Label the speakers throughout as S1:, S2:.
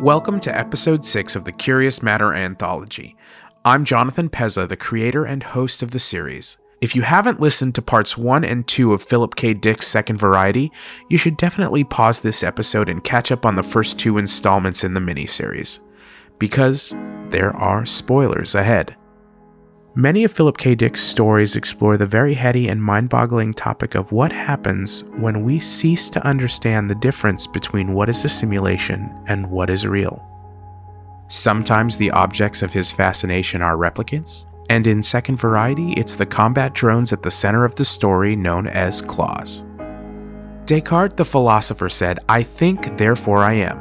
S1: Welcome to episode 6 of the Curious Matter Anthology. I'm Jonathan Pezza, the creator and host of the series. If you haven't listened to parts 1 and 2 of Philip K. Dick's Second Variety, you should definitely pause this episode and catch up on the first 2 installments in the miniseries, because there are spoilers ahead. Many of Philip K. Dick's stories explore the very heady and mind-boggling topic of what happens when we cease to understand the difference between what is a simulation and what is real. Sometimes the objects of his fascination are replicants, and in Second Variety, it's the combat drones at the center of the story known as claws. Descartes the philosopher said, "I think, therefore I am."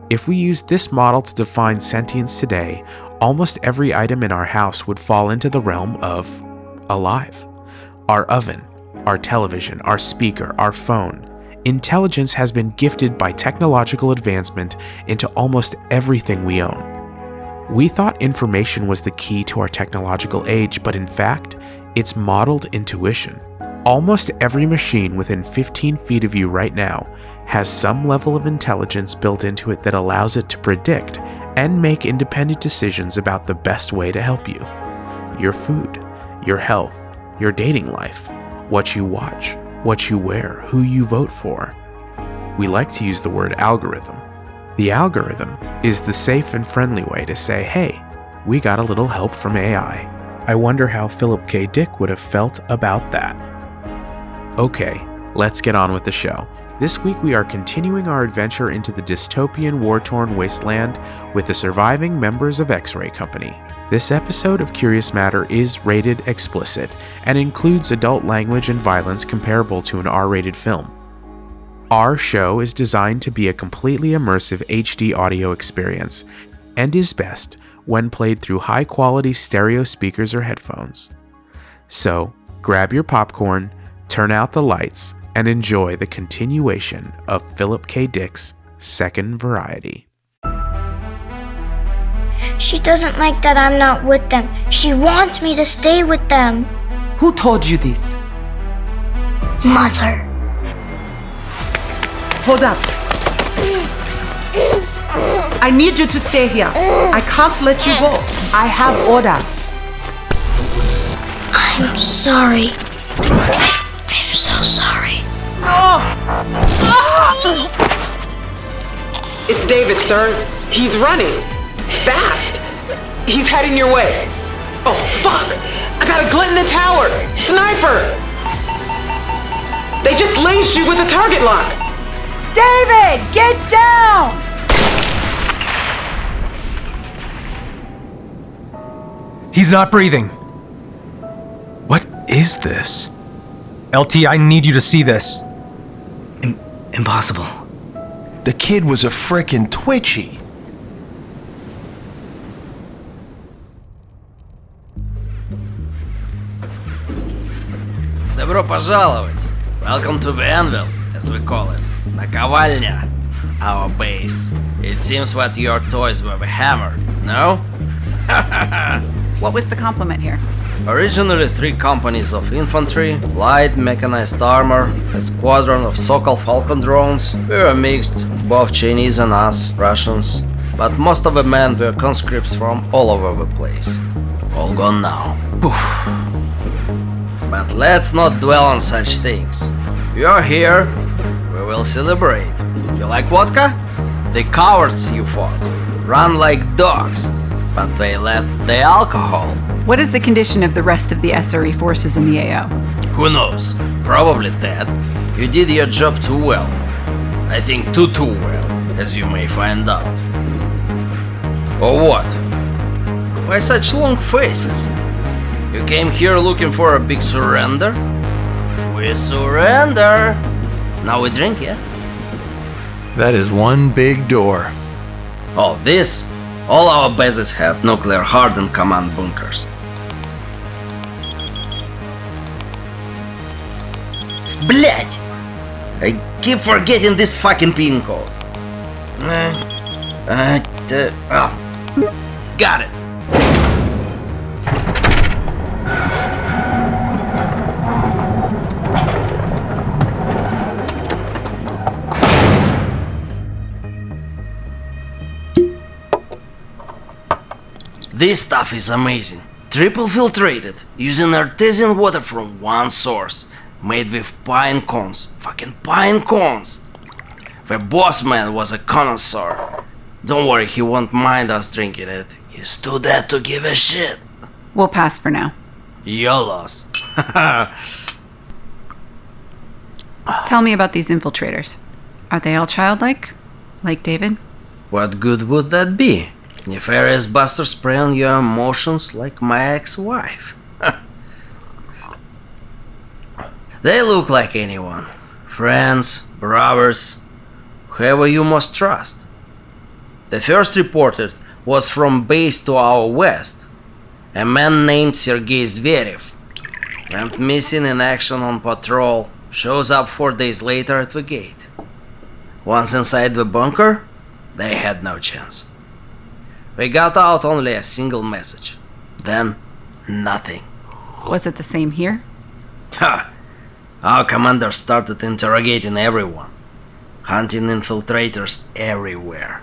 S1: If we used this model to define sentience today, almost every item in our house would fall into the realm of alive. Our oven, our television, our speaker, our phone. Intelligence has been gifted by technological advancement into almost everything we own. We thought information was the key to our technological age, but in fact, it's modeled intuition. Almost every machine within 15 feet of you right now has some level of intelligence built into it that allows it to predict and make independent decisions about the best way to help you. Your food, your health, your dating life, what you watch, what you wear, who you vote for. We like to use the word algorithm. The algorithm is the safe and friendly way to say, hey, we got a little help from AI. I wonder how Philip K. Dick would have felt about that. Okay, let's get on with the show. This week we are continuing our adventure into the dystopian war-torn wasteland with the surviving members of X-Ray Company. This episode of Curious Matter is rated explicit and includes adult language and violence comparable to an R-rated film. Our show is designed to be a completely immersive HD audio experience and is best when played through high-quality stereo speakers or headphones. So, grab your popcorn, turn out the lights, and enjoy the continuation of Philip K. Dick's Second Variety.
S2: She doesn't like that I'm not with them. She wants me to stay with them.
S3: Who told you this?
S2: Mother.
S3: Hold up. I need you to stay here. I can't let you go. I have orders.
S2: I'm sorry. I'm so sorry.
S4: It's David, sir. He's running. Fast. He's heading your way. Oh, fuck! I got a glint in the tower! Sniper! They just laced you with a target lock!
S3: David, get down!
S5: He's not breathing.
S1: What is this?
S5: LT, I need you to see this.
S6: Impossible.
S7: The kid was a frickin' twitchy.
S6: Добро пожаловать. Welcome to the anvil, as we call it. Наковальня. Our base. It seems that your toys were hammered, no?
S8: What was the compliment here?
S6: Originally 3 companies of infantry, light mechanized armor, a squadron of Sokol Falcon drones. We were mixed, both Chinese and us, Russians, but most of the men were conscripts from all over the place. All gone now. Poof. But let's not dwell on such things. You're here, we will celebrate. You like vodka? The cowards you fought ran like dogs, but they left the alcohol.
S8: What is the condition of the rest of the SRE forces in the AO?
S6: Who knows? Probably dead. You did your job too well. I think too well, as you may find out. Or what? Why such long faces? You came here looking for a big surrender? We surrender! Now we drink, yeah?
S7: That is one big door.
S6: Oh, this? All our bases have nuclear-hardened command bunkers. Блять! I keep forgetting this fucking pin code. Got it! This stuff is amazing. Triple filtrated, using artesian water from one source, made with pine cones. Fucking pine cones! The boss man was a connoisseur. Don't worry, he won't mind us drinking it. He's too dead to give a shit.
S8: We'll pass for now.
S6: YOLOs.
S8: Tell me about these infiltrators. Are they all childlike? Like David?
S6: What good would that be? Nefarious bastards prey on your emotions like my ex-wife. They look like anyone. Friends, brothers, whoever you must trust. The first reported was from base to our west. A man named Sergei Zverev went missing in action on patrol, shows up 4 days later at the gate. Once inside the bunker, they had no chance. We got out only a single message. Then, nothing.
S8: Was it the same here?
S6: Ha! Our commander started interrogating everyone, hunting infiltrators everywhere.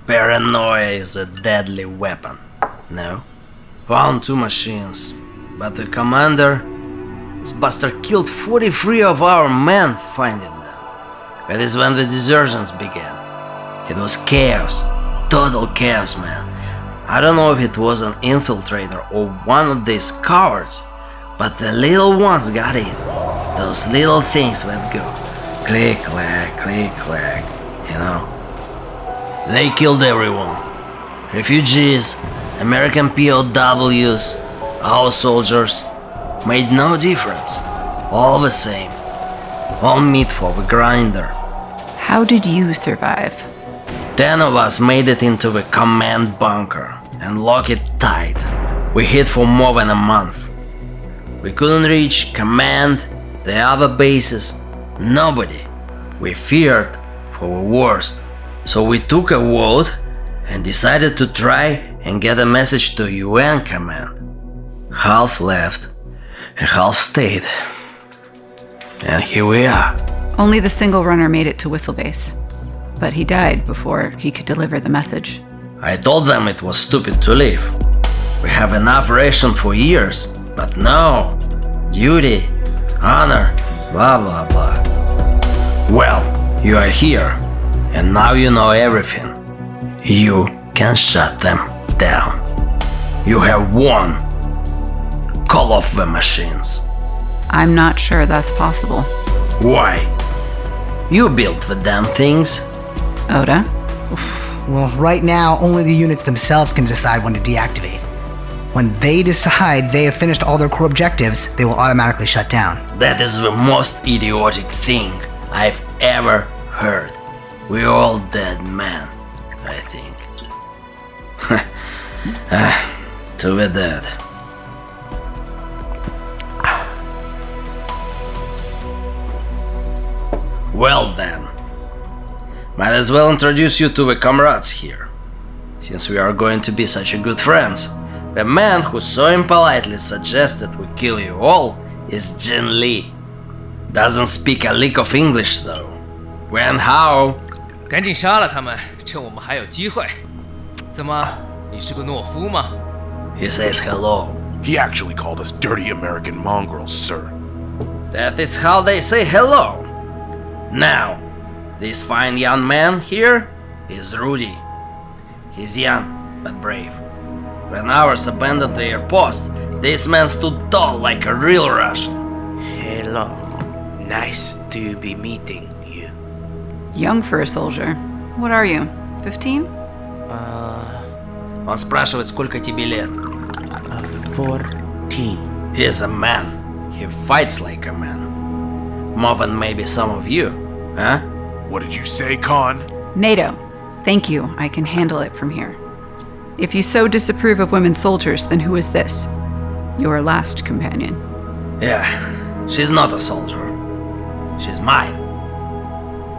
S6: Paranoia is a deadly weapon. No? Found 2 machines, but the commander, this bastard killed 43 of our men finding them. That is when the desertions began. It was chaos. Total chaos, man. I don't know if it was an infiltrator or one of these cowards, but the little ones got in. Those little things would go click, clack, you know. They killed everyone. Refugees, American POWs, our soldiers. Made no difference. All the same. All meat for the grinder.
S8: How did you survive?
S6: 10 of us made it into the command bunker and locked it tight. We hid for more than a month. We couldn't reach command, the other bases, nobody. We feared for the worst. So we took a vote and decided to try and get a message to UN command. Half left and half stayed. And here we are.
S8: Only the single runner made it to Whistle Base. But he died before he could deliver the message.
S6: I told them it was stupid to leave. We have enough ration for years, but no. Duty, honor, blah blah blah. Well, you are here, and now you know everything. You can shut them down. You have won. Call off the machines.
S8: I'm not sure that's possible.
S6: Why? You built the damn things.
S8: Oda?
S9: Well, right now, only the units themselves can decide when to deactivate. When they decide they have finished all their core objectives, they will automatically shut down.
S6: That is the most idiotic thing I've ever heard. We're all dead men, I think. To the dead. Well then, might as well introduce you to the comrades here. Since we are going to be such a good friends, the man who so impolitely suggested we kill you all is Jin Lee. Doesn't speak a lick of English though. When how?
S10: 赶紧杀了他们，趁我们还有机会。怎么，你是个懦夫吗？
S6: He says hello.
S1: He actually called us dirty American mongrels, sir.
S6: That is how they say hello. Now, this fine young man here is Rudy. He's young, but brave. When ours abandoned their post, this man stood tall like a real Russian.
S11: Hello. Nice to be meeting you.
S8: Young for a soldier. What are you? 15?
S6: Он спрашивает, сколько тебе лет.
S11: 14.
S6: He's a man. He fights like a man. More than maybe some of you, huh?
S1: What did you say, Khan?
S8: NATO. Thank you. I can handle it from here. If you so disapprove of women soldiers, then who is this? Your last companion.
S6: Yeah, she's not a soldier. She's mine.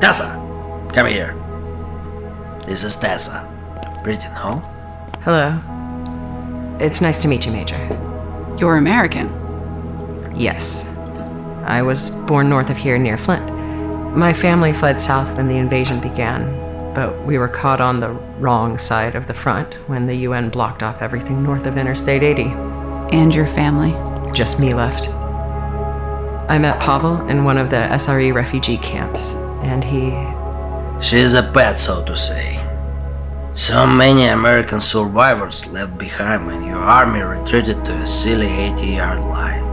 S6: Tessa, come here. This is Tessa. Pretty, no?
S12: Hello. It's nice to meet you, Major.
S8: You're American.
S12: Yes. I was born north of here near Flint. My family fled south when the invasion began. but we were caught on the wrong side of the front when the UN blocked off everything north of Interstate 80.
S8: And your family?
S12: Just me left. I met Pavel in one of the SRE refugee camps, and he...
S6: She's a pet, so to say. So many American survivors left behind when your army retreated to a silly 80-yard line.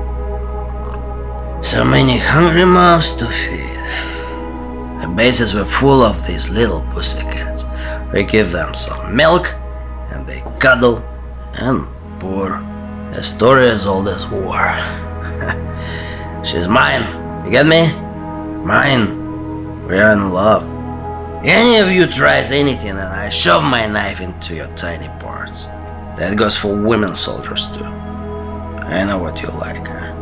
S6: So many hungry mouths to feed. The bases were full of these little pussycats. We give them some milk, and they cuddle and purr. A story as old as war. She's mine, you get me? Mine. We are in love. Any of you tries anything and I shove my knife into your tiny parts. That goes for women soldiers too. I know what you like, huh?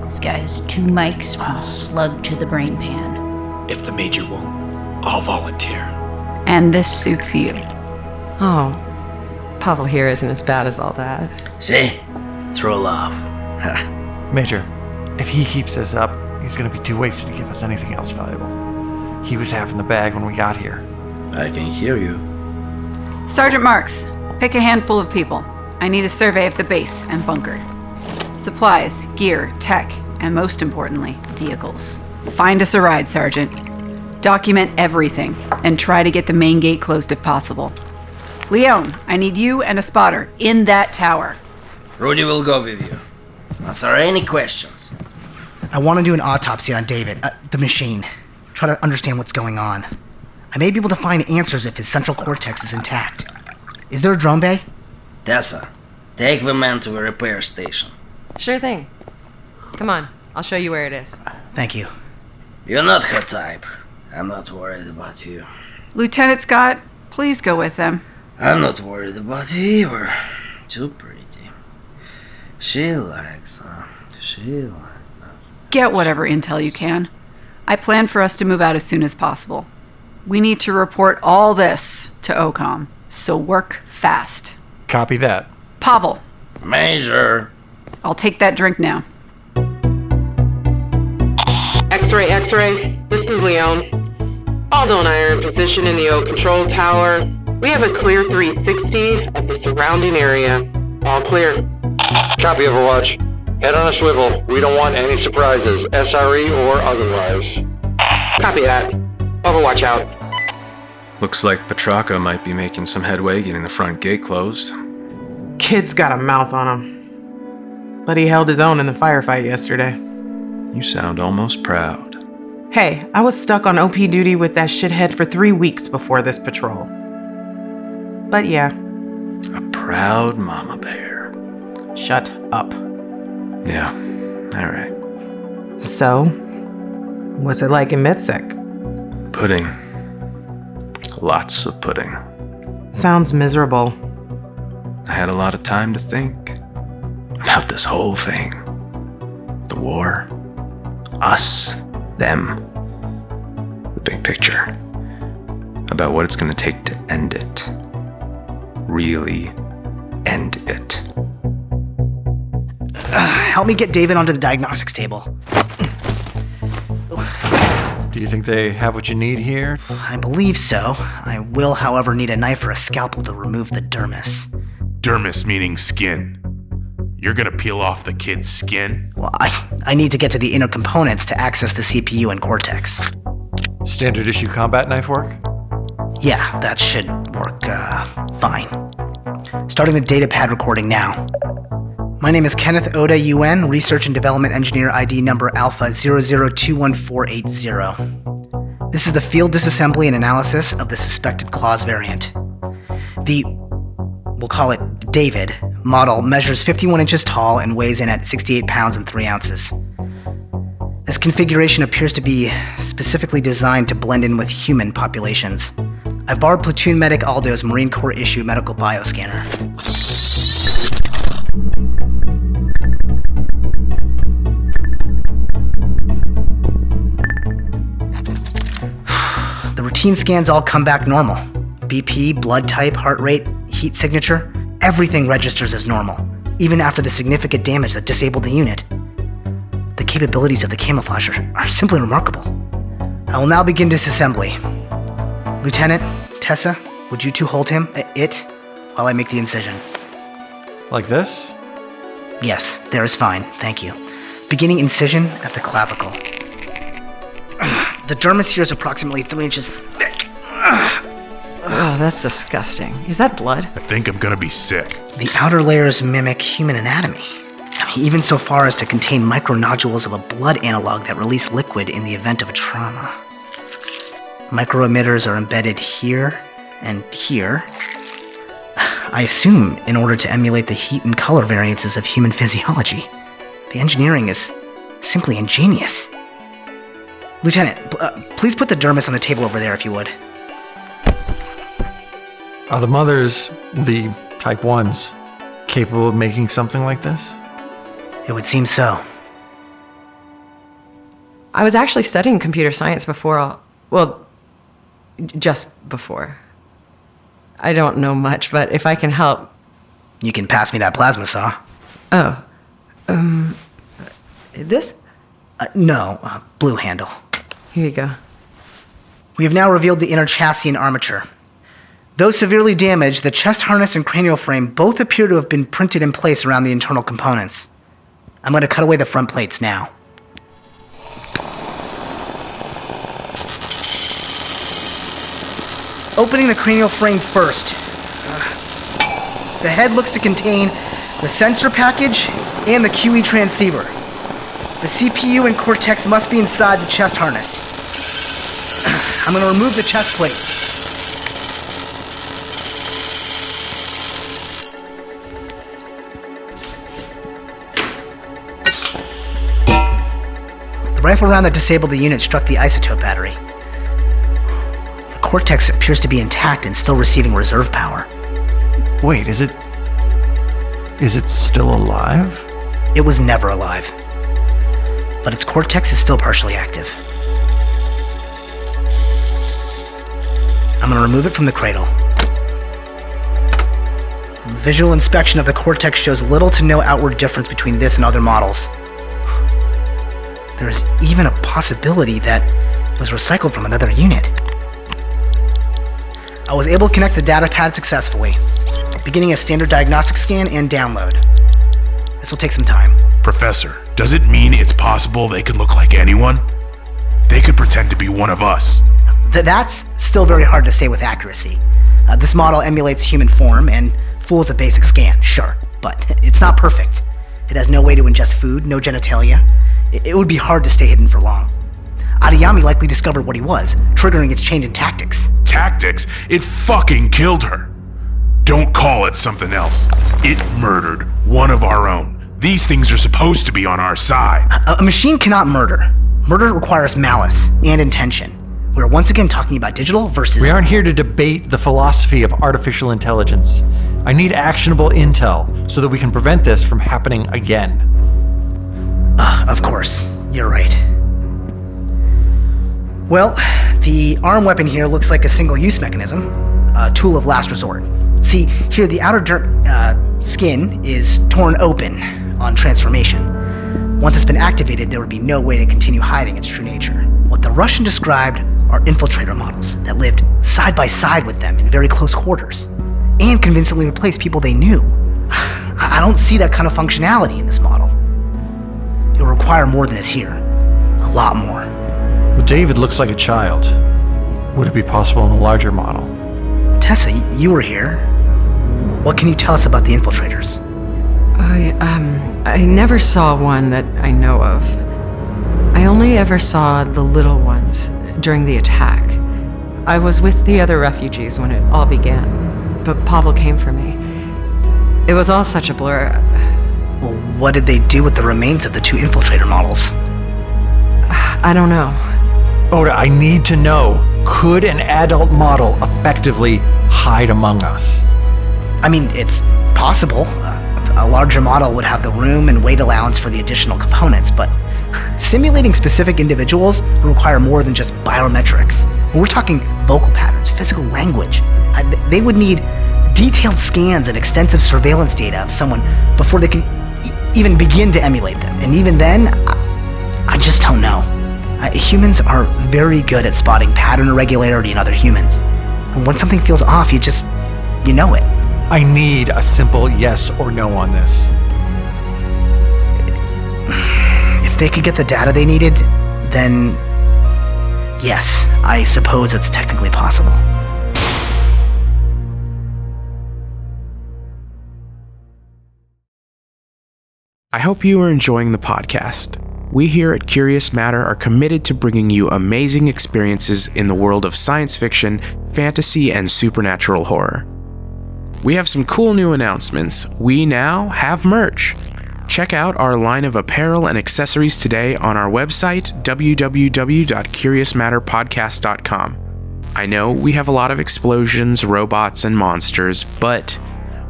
S13: This guy has 2 mics from a slug to the brain pan.
S11: If the major won't, I'll volunteer.
S8: And this suits you.
S12: Oh, Pavel here isn't as bad as all that.
S6: See? True love.
S7: Major, if he keeps this up, he's gonna be too wasted to give us anything else valuable. He was half in the bag when we got here.
S6: I can hear you.
S8: Sergeant Marks, pick a handful of people. I need a survey of the base and bunker. Supplies, gear, tech, and most importantly, vehicles. Find us a ride, Sergeant. Document everything, and try to get the main gate closed if possible. Leon, I need you and a spotter in that tower.
S6: Rudy will go with you. Answer any questions.
S9: I want to do an autopsy on David, the machine. Try to understand what's going on. I may be able to find answers if his central cortex is intact. Is there a drone bay?
S6: Tessa, take the man to the repair station.
S12: Sure thing. Come on, I'll show you where it is.
S9: Thank you.
S6: You're not her type. I'm not worried about you.
S8: Lieutenant Scott, please go with them.
S6: I'm not worried about you either. Too pretty. She likes,
S8: Get whatever intel you can. I plan for us to move out as soon as possible. We need to report all this to OCOM, so work fast.
S7: Copy that.
S8: Pavel.
S6: Major.
S8: I'll take that drink now.
S4: X-ray, X-ray. This is Leon. Aldo and I are in position in the O control tower. We have a clear 360 of the surrounding area. All clear.
S14: Copy, Overwatch. Head on a swivel. We don't want any surprises, SRE or otherwise.
S4: Copy that. Overwatch out.
S15: Looks like Petraka might be making some headway getting the front gate closed.
S16: Kid's got a mouth on him. But he held his own in the firefight yesterday.
S15: You sound almost proud.
S16: Hey, I was stuck on OP duty with that shithead for 3 weeks before this patrol. But yeah.
S15: A proud mama bear.
S16: Shut up.
S15: Yeah, alright.
S16: So, what's it like in MedSec?
S15: Pudding. Lots of pudding.
S16: Sounds miserable.
S15: I had a lot of time to think about this whole thing. The war. Us. Them. The big picture. About what it's gonna take to end it. Really end it.
S9: Help me get David onto the diagnostics table.
S7: Do you think they have what you need here?
S9: I believe so. I will, however, need a knife or a scalpel to remove the dermis.
S1: Dermis meaning skin. You're gonna peel off the kid's skin?
S9: Well, I need to get to the inner components to access the CPU and cortex.
S7: Standard issue combat knife work?
S9: Yeah, that should work fine. Starting the datapad recording now. My name is Kenneth Oda UN, Research and Development Engineer ID number Alpha 00214880. This is the field disassembly and analysis of the suspected clause variant. The, we'll call it David, model measures 51 inches tall and weighs in at 68 pounds and 3 ounces. This configuration appears to be specifically designed to blend in with human populations. I've borrowed Platoon Medic Aldo's Marine Corps issue medical bioscanner. The routine scans all come back normal. BP, blood type, heart rate, heat signature, everything registers as normal, even after the significant damage that disabled the unit. The capabilities of the camouflage are simply remarkable. I will now begin disassembly. Lieutenant, Tessa, would you two hold him, while I make the incision?
S7: Like this?
S9: Yes, there is fine, thank you. Beginning incision at the clavicle. The dermis here is approximately 3 inches thick.
S12: Oh, that's disgusting. Is that blood?
S1: I think I'm gonna be sick.
S9: The outer layers mimic human anatomy. Even so far as to contain micronodules of a blood analog that release liquid in the event of a trauma. Microemitters are embedded here and here. I assume in order to emulate the heat and color variances of human physiology. The engineering is simply ingenious. Lieutenant, please put the dermis on the table over there if you would.
S7: Are the mothers, the type 1s, capable of making something like this?
S9: It would seem so.
S12: I was actually studying computer science before just before. I don't know much, but if I can help...
S9: You can pass me that plasma saw.
S12: Oh. This?
S9: No, blue handle.
S12: Here you go.
S9: We have now revealed the inner chassis and armature. Though severely damaged, the chest harness and cranial frame both appear to have been printed in place around the internal components. I'm going to cut away the front plates now. Opening the cranial frame first. The head looks to contain the sensor package and the QE transceiver. The CPU and cortex must be inside the chest harness. I'm going to remove the chest plate. The rifle round that disabled the unit struck the isotope battery. The cortex appears to be intact and still receiving reserve power.
S7: Wait, is it still alive?
S9: It was never alive. But its cortex is still partially active. I'm going to remove it from the cradle. Visual inspection of the cortex shows little to no outward difference between this and other models. There is even a possibility that it was recycled from another unit. I was able to connect the data pad successfully, beginning a standard diagnostic scan and download. This will take some time.
S1: Professor, does it mean it's possible they could look like anyone? They could pretend to be one of us.
S9: That's still very hard to say with accuracy. This model emulates human form and fools a basic scan, sure, but it's not perfect. It has no way to ingest food, no genitalia. It would be hard to stay hidden for long. Adiyami likely discovered what he was, triggering its change in tactics.
S1: Tactics? It fucking killed her. Don't call it something else. It murdered one of our own. These things are supposed to be on our side.
S9: A machine cannot murder. Murder requires malice and intention. We're once again talking about digital versus...
S7: We aren't here to debate the philosophy of artificial intelligence. I need actionable intel so that we can prevent this from happening again.
S9: Of course. You're right. Well, the arm weapon here looks like a single-use mechanism, a tool of last resort. See, here the outer skin is torn open on transformation. Once it's been activated, there would be no way to continue hiding its true nature. What the Russian described are infiltrator models that lived side by side with them in very close quarters and convincingly replaced people they knew. I don't see that kind of functionality in this model. It will require more than is here. A lot more.
S7: Well, David looks like a child. Would it be possible in a larger model?
S9: Tessa, you were here. What can you tell us about the infiltrators?
S12: I never saw one that I know of. I only ever saw the little ones during the attack. I was with the other refugees when it all began, but Pavel came for me. It was all such a blur.
S9: Well, what did they do with the remains of the 2 infiltrator models?
S12: I don't know.
S7: Oda, I need to know. Could an adult model effectively hide among us?
S9: I mean, it's possible. A larger model would have the room and weight allowance for the additional components, but simulating specific individuals would require more than just biometrics. We're talking vocal patterns, physical language. They would need detailed scans and extensive surveillance data of someone before they can even begin to emulate them. And even then, I just don't know. Humans are very good at spotting pattern irregularity in other humans. When something feels off, you know it.
S7: I need a simple yes or no on this.
S9: If they could get the data they needed, then yes, I suppose it's technically possible.
S1: I hope you are enjoying the podcast. We here at Curious Matter are committed to bringing you amazing experiences in the world of science fiction, fantasy, and supernatural horror. We have some cool new announcements. We now have merch. Check out our line of apparel and accessories today on our website, www.curiousmatterpodcast.com. I know we have a lot of explosions, robots, and monsters, but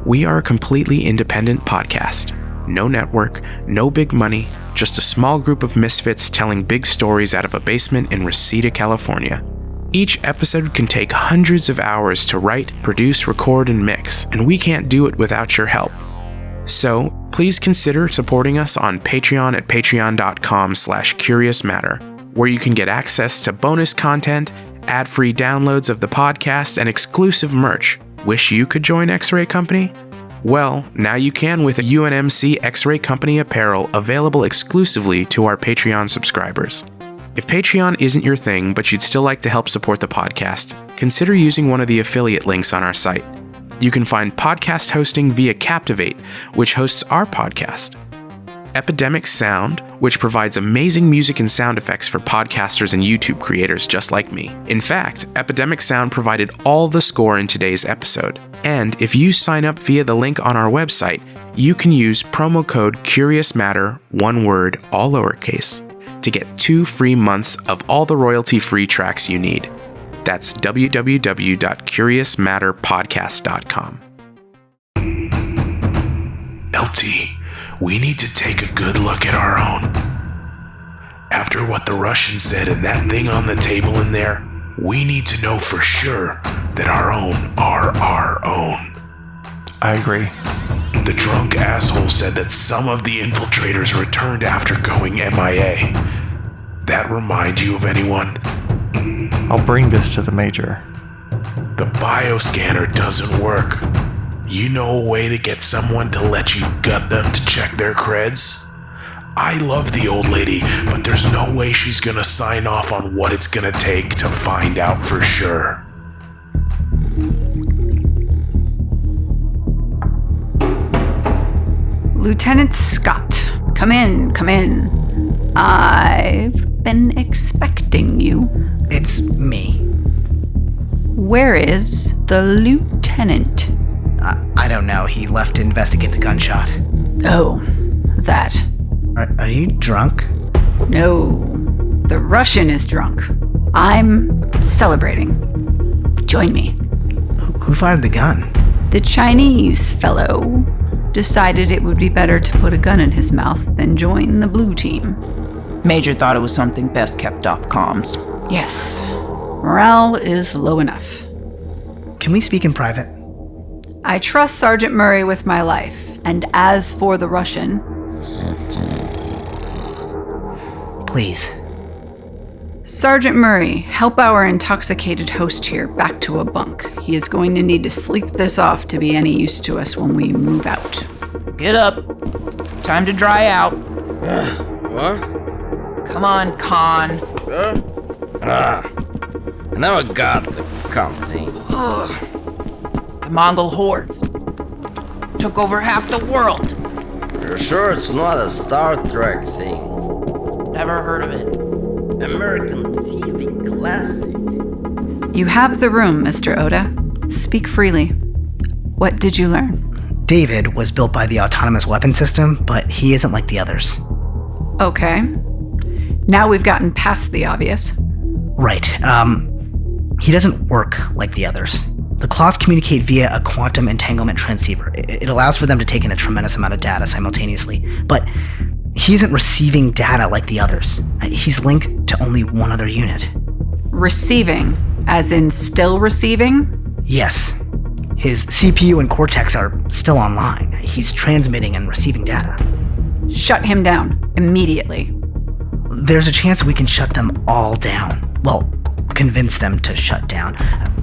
S1: we are a completely independent podcast. No network, no big money, just a small group of misfits telling big stories out of a basement in Reseda, California. Each episode can take hundreds of hours to write, produce, record, and mix, and we can't do it without your help. So, please consider supporting us on Patreon at patreon.com/curiousmatter, where you can get access to bonus content, ad-free downloads of the podcast, and exclusive merch. Wish you could join X-Ray Company? Well, now you can with a UNMC X-Ray Company apparel available exclusively to our Patreon subscribers. If Patreon isn't your thing, but you'd still like to help support the podcast, consider using one of the affiliate links on our site. You can find podcast hosting via Captivate, which hosts our podcast. Epidemic Sound, which provides amazing music and sound effects for podcasters and YouTube creators just like me. In fact, Epidemic Sound provided all the score in today's episode. And if you sign up via the link on our website, you can use promo code CuriousMatter, one word, all lowercase, to get 2 free months of all the royalty-free tracks you need. That's www.curiousmatterpodcast.com.
S17: LT, we need to take a good look at our own. After what the Russian said and that thing on the table in there, we need to know for sure that our own are our own.
S7: I agree.
S17: The drunk asshole said that some of the infiltrators returned after going MIA. That remind you of anyone?
S7: I'll bring this to the Major.
S17: The bioscanner doesn't work. You know a way to get someone to let you gut them to check their creds? I love the old lady, but there's no way she's gonna sign off on what it's gonna take to find out for sure.
S8: Lieutenant Scott, come in, come in. I've been expecting you.
S9: It's me.
S8: Where is the lieutenant?
S9: I don't know. He left to investigate the gunshot.
S8: Oh, that.
S9: Are you drunk?
S8: No, the Russian is drunk. I'm celebrating. Join me.
S9: Who fired the gun?
S8: The Chinese fellow decided it would be better to put a gun in his mouth than join the blue team.
S18: Major thought it was something best kept off comms.
S8: Yes, morale is low enough.
S9: Can we speak in private?
S8: I trust Sergeant Murray with my life, and as for the Russian...
S9: Please.
S8: Sergeant Murray, help our intoxicated host here back to a bunk. He is going to need to sleep this off to be any use to us when we move out.
S18: Get up. Time to dry out.
S6: What?
S18: Come on, Khan.
S6: I never got the con thing.
S18: The Mongol hordes took over half the world.
S6: You're sure it's not a Star Trek thing?
S18: Never heard of it.
S6: American TV classic.
S8: You have the room, Mr. Oda. Speak freely. What did you learn?
S9: David was built by the autonomous weapon system, but he isn't like the others.
S8: Okay. Now we've gotten past the obvious.
S9: Right. He doesn't work like the others. The claws communicate via a quantum entanglement transceiver. It allows for them to take in a tremendous amount of data simultaneously, but he isn't receiving data like the others. He's linked to only one other unit.
S8: Receiving, as in still receiving?
S9: Yes. His CPU and cortex are still online. He's transmitting and receiving data.
S8: Shut him down, immediately.
S9: There's a chance we can shut them all down. Well, convince them to shut down.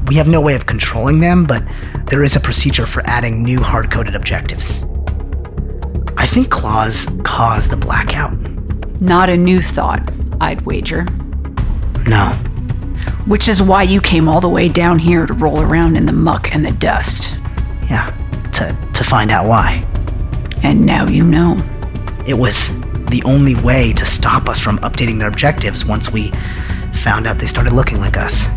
S9: We have no way of controlling them, but there is a procedure for adding new hard-coded objectives. I think Claws caused the blackout.
S8: Not a new thought, I'd wager.
S9: No.
S8: Which is why you came all the way down here to roll around in the muck and the dust.
S9: Yeah, to find out why.
S8: And now you know.
S9: It was the only way to stop us from updating their objectives once we found out they started looking like us.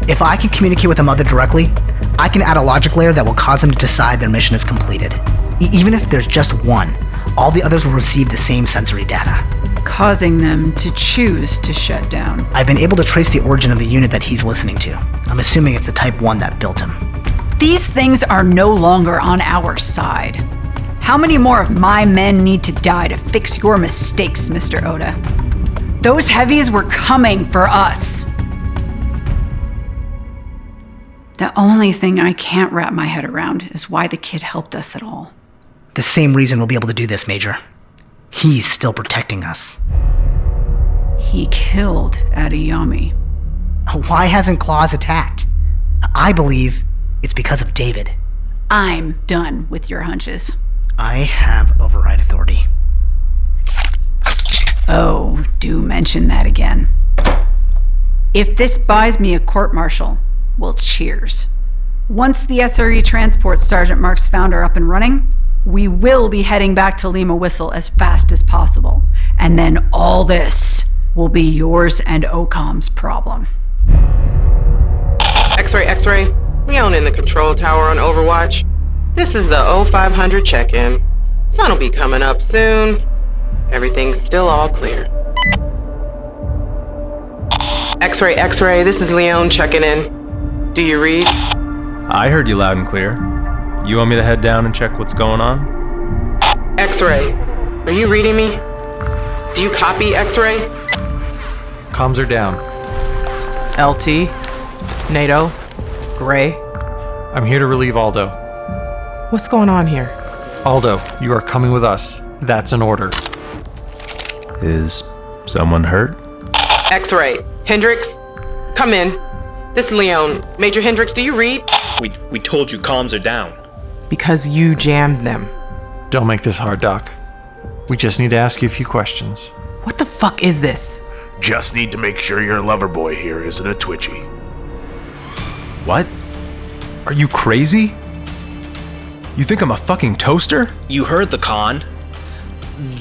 S9: If I can communicate with a mother directly, I can add a logic layer that will cause them to decide their mission is completed. Even if there's just one, all the others will receive the same sensory data.
S8: Causing them to choose to shut down.
S9: I've been able to trace the origin of the unit that he's listening to. I'm assuming it's the Type 1 that built him.
S8: These things are no longer on our side. How many more of my men need to die to fix your mistakes, Mr. Oda? Those heavies were coming for us. The only thing I can't wrap my head around is why the kid helped us at all.
S9: The same reason we'll be able to do this, Major. He's still protecting us.
S8: He killed Adiyami.
S9: Why hasn't Claws attacked? I believe it's because of David.
S8: I'm done with your hunches.
S9: I have override authority.
S8: Oh, do mention that again. If this buys me a court-martial, well, cheers. Once the SRE transport Sergeant Marks found are up and running, we will be heading back to Lima Whistle as fast as possible. And then all this will be yours and OCOM's problem.
S4: X-ray. Leon in the control tower on Overwatch. This is the 0500 check-in. Sun will be coming up soon. Everything's still all clear. X-ray, this is Leon checking in. Do you read?
S5: I heard you loud and clear. You want me to head down and check what's going on?
S4: X-ray, are you reading me? Do you copy, X-ray?
S7: Comms are down.
S16: LT, NATO, Gray.
S7: I'm here to relieve Aldo.
S16: What's going on here?
S7: Aldo, you are coming with us. That's an order.
S5: Is someone hurt?
S4: X-ray, Hendricks, come in. This is Leon. Major Hendricks, do you read?
S19: We told you comms are down.
S16: Because you jammed them.
S7: Don't make this hard, Doc. We just need to ask you a few questions.
S16: What the fuck is this?
S17: Just need to make sure your lover boy here isn't a twitchy.
S5: What? Are you crazy? You think I'm a fucking toaster?
S19: You heard the con.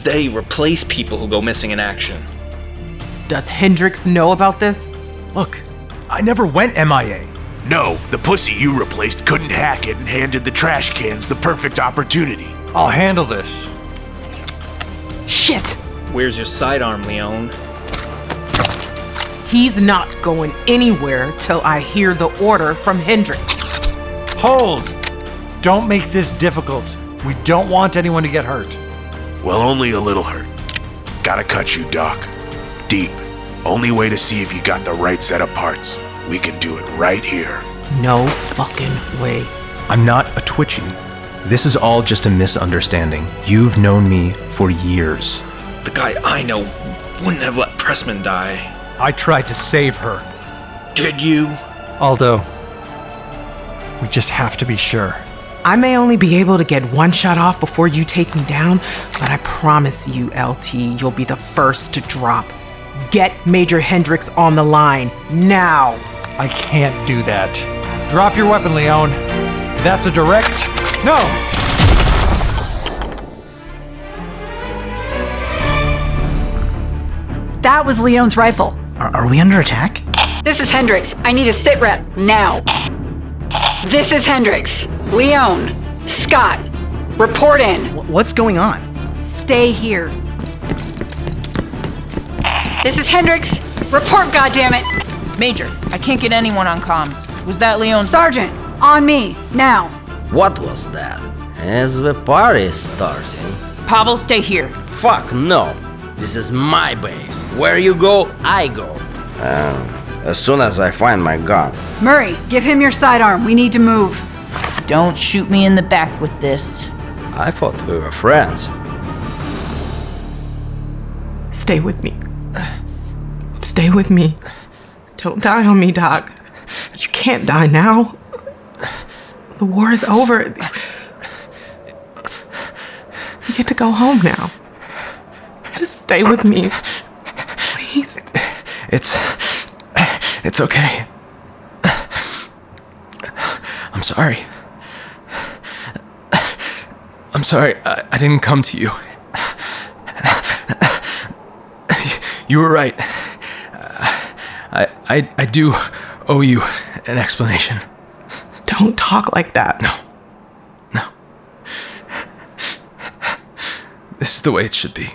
S19: They replace people who go missing in action.
S16: Does Hendricks know about this?
S5: Look, I never went MIA.
S17: No, the pussy you replaced couldn't hack it and handed the trash cans the perfect opportunity.
S7: I'll handle this.
S16: Shit!
S19: Where's your sidearm, Leon?
S16: He's not going anywhere till I hear the order from Hendricks.
S7: Hold! Don't make this difficult. We don't want anyone to get hurt.
S17: Well, only a little hurt. Gotta cut you, Doc. Deep. Only way to see if you got the right set of parts. We can do it right here.
S16: No fucking way.
S5: I'm not a twitchy. This is all just a misunderstanding. You've known me for years.
S19: The guy I know wouldn't have let Pressman die.
S5: I tried to save her.
S19: Did you?
S7: Aldo, we just have to be sure.
S16: I may only be able to get one shot off before you take me down, but I promise you, LT, you'll be the first to drop. Get Major Hendricks on the line, now!
S7: I can't do that. Drop your weapon, Leon. That's a direct... No!
S8: That was Leon's rifle.
S9: Are we under attack?
S8: This is Hendricks. I need a sit rep, now. This is Hendricks. Leon. Scott. Report in.
S9: What's going on?
S8: Stay here. This is Hendricks. Report, goddammit.
S18: Major, I can't get anyone on comms. Was that Leon?
S8: Sergeant, on me, now.
S6: What was that? Is the party starting?
S18: Pavel, stay here.
S6: Fuck no. This is my base. Where you go, I go. As soon as I find my gun.
S8: Murray, give him your sidearm. We need to move.
S13: Don't shoot me in the back with this.
S6: I thought we were friends.
S16: Stay with me. Stay with me. Don't die on me, Doc. You can't die now. The war is over. You get to go home now. Just stay with me. Please.
S5: It's okay. I'm sorry. I'm sorry. I didn't come to you. You were right. I do owe you an explanation.
S16: Don't talk like that.
S5: No. This is the way it should be.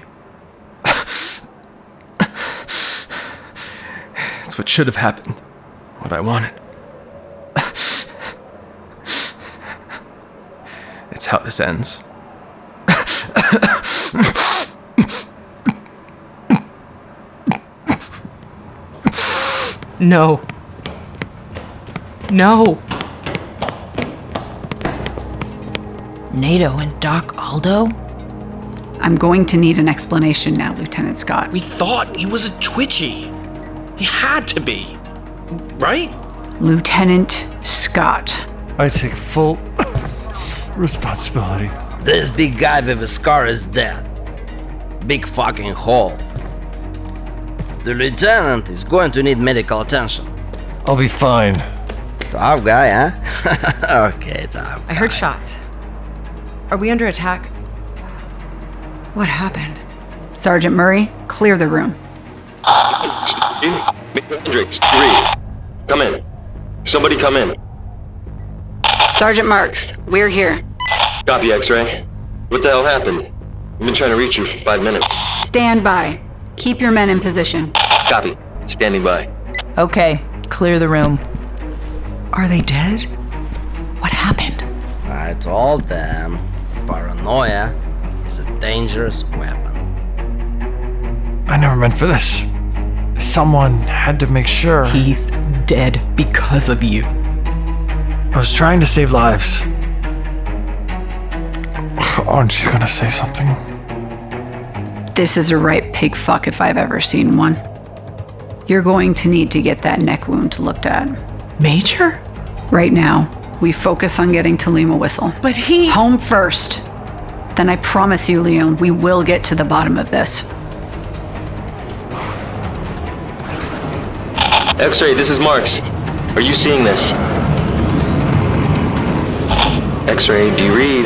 S5: It's what should have happened. What I wanted. It's how this ends.
S16: No.
S13: NATO and Doc Aldo?
S8: I'm going to need an explanation now, Lieutenant Scott.
S19: We thought he was a Twitchy. He had to be. Right?
S8: Lieutenant Scott.
S7: I take full responsibility.
S6: This big guy with a scar is dead. Big fucking hole. The lieutenant is going to need medical attention.
S7: I'll be fine.
S6: Tough guy, huh? Okay, tough guy.
S12: I heard shots. Are we under attack? What happened?
S8: Sergeant Murray, clear the room.
S14: Hendricks, 3. Come in. Somebody come in.
S8: Sergeant Marks, we're here.
S14: Copy, X-ray. What the hell happened? We've been trying to reach you for 5 minutes.
S8: Stand by. Keep your men in position.
S14: Copy. Standing by.
S13: Okay, clear the room.
S12: Are they dead? What happened?
S6: I told them paranoia is a dangerous weapon.
S7: I never meant for this. Someone had to make sure.
S16: He's dead because of you.
S7: I was trying to save lives. Aren't you gonna say something?
S8: This is a right pig fuck if I've ever seen one. You're going to need to get that neck wound looked at.
S16: Major?
S8: Right now, we focus on getting to Lima Whistle.
S16: But he...
S8: Home first. Then I promise you, Leon, we will get to the bottom of this.
S14: X-ray, this is Marks. Are you seeing this? X-ray, do you read?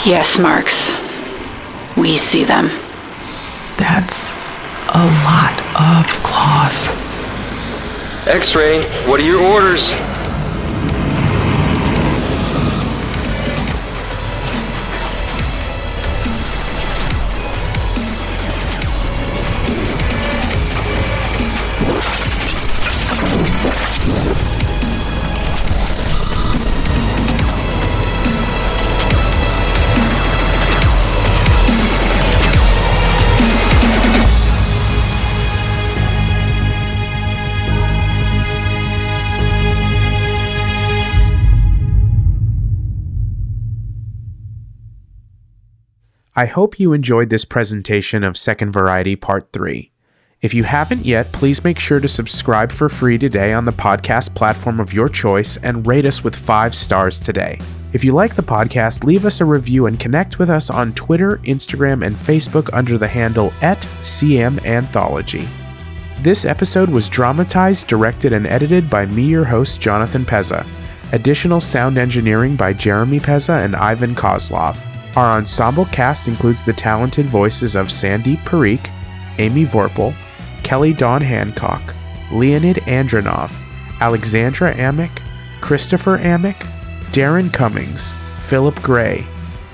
S8: Yes, Marks. We see them.
S16: That's a lot of claws.
S14: X-ray, what are your orders?
S1: I hope you enjoyed this presentation of Second Variety Part 3. If you haven't yet, please make sure to subscribe for free today on the podcast platform of your choice and rate us with 5 stars today. If you like the podcast, leave us a review and connect with us on Twitter, Instagram, and Facebook under the handle @CMAnthology. This episode was dramatized, directed, and edited by me, your host, Jonathan Pezza. Additional sound engineering by Jeremy Pezza and Ivan Kozlov. Our ensemble cast includes the talented voices of Sandeep Parikh, Amy Vorpal, Kelly Dawn Hancock, Leonid Andronov, Alexandra Amick, Christopher Amick, Darren Cummings, Philip Gray,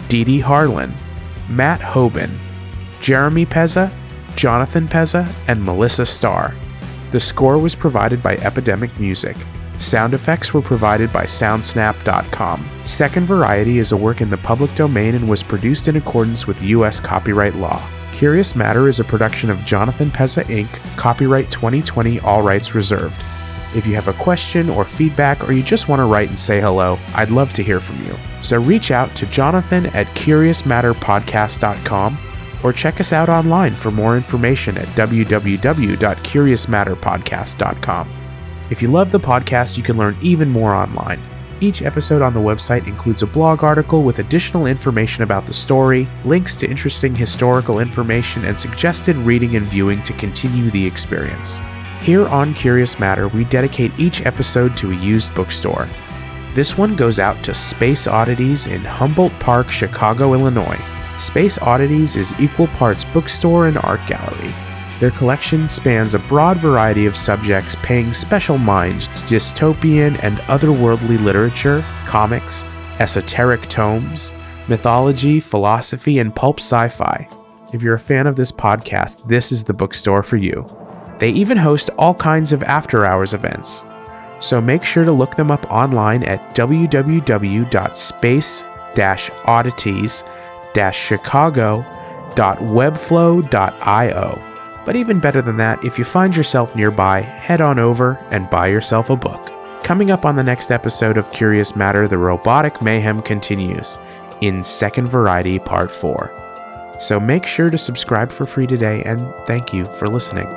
S1: Dee Dee Harlan, Matt Hoban, Jeremy Pezza, Jonathan Pezza, and Melissa Starr. The score was provided by Epidemic Music. Sound effects were provided by soundsnap.com. Second Variety is a work in the public domain and was produced in accordance with U.S. copyright law. Curious Matter is a production of Jonathan Pezza Inc., copyright 2020, all rights reserved. If you have a question or feedback or you just want to write and say hello, I'd love to hear from you. So reach out to Jonathan at curiousmatterpodcast.com or check us out online for more information at www.curiousmatterpodcast.com. If you love the podcast, you can learn even more online. Each episode on the website includes a blog article with additional information about the story, links to interesting historical information, and suggested reading and viewing to continue the experience. Here on Curious Matter, we dedicate each episode to a used bookstore. This one goes out to Space Oddities in Humboldt Park, Chicago, Illinois. Space Oddities is equal parts bookstore and art gallery. Their collection spans a broad variety of subjects, paying special mind to dystopian and otherworldly literature, comics, esoteric tomes, mythology, philosophy, and pulp sci-fi. If you're a fan of this podcast, this is the bookstore for you. They even host all kinds of after-hours events. So make sure to look them up online at www.space-oddities-chicago.webflow.io. But even better than that, if you find yourself nearby, head on over and buy yourself a book. Coming up on the next episode of Curious Matter, the robotic mayhem continues in Second Variety Part 4. So make sure to subscribe for free today, and thank you for listening.